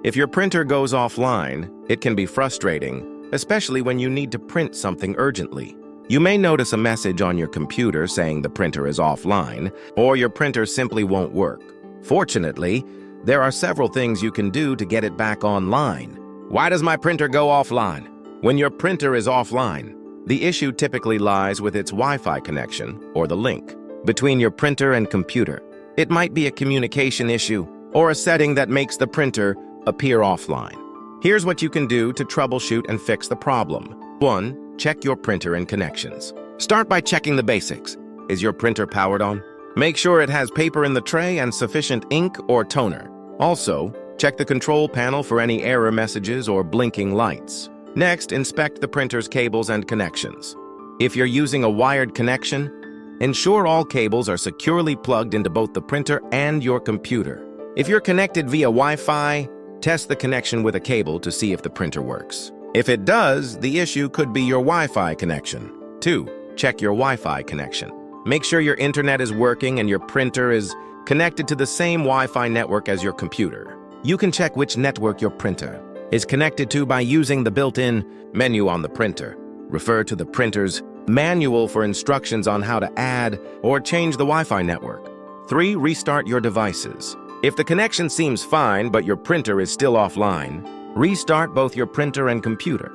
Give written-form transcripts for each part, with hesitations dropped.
If your printer goes offline, it can be frustrating, especially when you need to print something urgently. You may notice a message on your computer saying the printer is offline, or your printer simply won't work. Fortunately, there are several things you can do to get it back online. Why does my printer go offline? When your printer is offline, the issue typically lies with its Wi-Fi connection, or the link, between your printer and computer. It might be a communication issue, or a setting that makes the printer appear offline. Here's what you can do to troubleshoot and fix the problem. 1. Check your printer and connections. Start by checking the basics. Is your printer powered on? Make sure it has paper in the tray and sufficient ink or toner. Also, check the control panel for any error messages or blinking lights. Next, inspect the printer's cables and connections. If you're using a wired connection, ensure all cables are securely plugged into both the printer and your computer. If you're connected via Wi-Fi, test the connection with a cable to see if the printer works. If it does, the issue could be your Wi-Fi connection. 2. Check your Wi-Fi connection. Make sure your internet is working and your printer is connected to the same Wi-Fi network as your computer. You can check which network your printer is connected to by using the built-in menu on the printer. Refer to the printer's manual for instructions on how to add or change the Wi-Fi network. 3. Restart your devices. If the connection seems fine but your printer is still offline, restart both your printer and computer.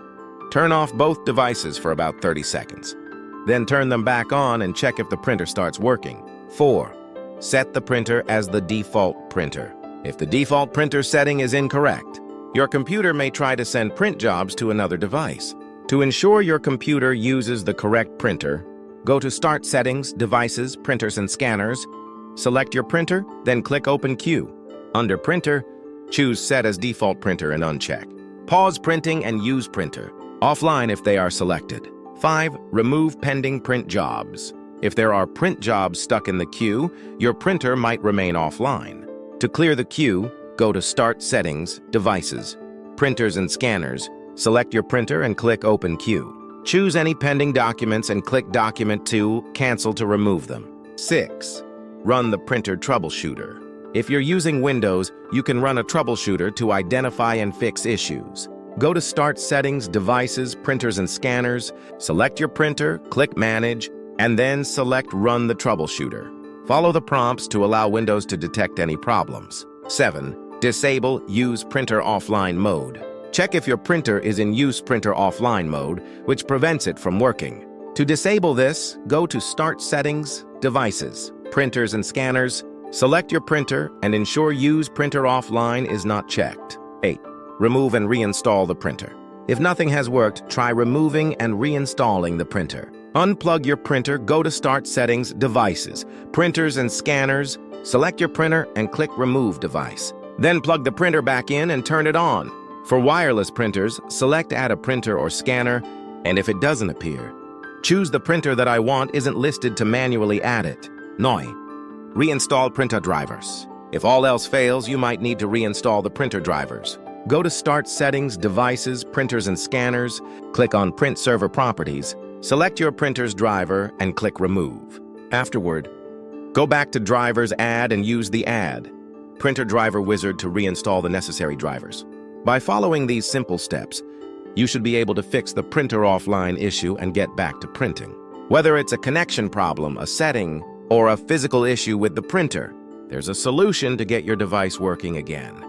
Turn off both devices for about 30 seconds. Then turn them back on and check if the printer starts working. 4. Set the printer as the default printer. If the default printer setting is incorrect, your computer may try to send print jobs to another device. To ensure your computer uses the correct printer, go to Start Settings, Devices, Printers and Scanners. Select your printer, then click Open Queue. Under Printer, choose Set as Default Printer and uncheck. Pause printing and use printer. Offline if they are selected. 5. Remove pending print jobs. If there are print jobs stuck in the queue, your printer might remain offline. To clear the queue, go to Start Settings, Devices, Printers and Scanners. Select your printer and click Open Queue. Choose any pending documents and click Document to Cancel to remove them. 6. Run the printer troubleshooter. If you're using Windows, you can run a troubleshooter to identify and fix issues. Go to Start Settings, Devices, Printers and Scanners, select your printer, click Manage, and then select Run the troubleshooter. Follow the prompts to allow Windows to detect any problems. 7. Disable Use Printer Offline Mode. Check if your printer is in Use Printer Offline mode, which prevents it from working. To disable this, go to Start Settings, Devices, Printers and Scanners, select your printer, and ensure Use Printer Offline is not checked. 8. Remove and reinstall the printer. If nothing has worked, try removing and reinstalling the printer. Unplug your printer, go to Start Settings, Devices, Printers and Scanners, select your printer and click Remove Device. Then plug the printer back in and turn it on. For wireless printers, select Add a printer or scanner, and if it doesn't appear, choose the printer that I want isn't listed to manually add it. 9. Reinstall printer drivers. If all else fails, you might need to reinstall the printer drivers. Go to Start Settings, Devices, Printers and Scanners, click on Print Server Properties, select your printer's driver, and click Remove. Afterward, go back to Drivers Add and use the Add Printer Driver Wizard to reinstall the necessary drivers. By following these simple steps, you should be able to fix the printer offline issue and get back to printing. Whether it's a connection problem, a setting, or a physical issue with the printer, there's a solution to get your device working again.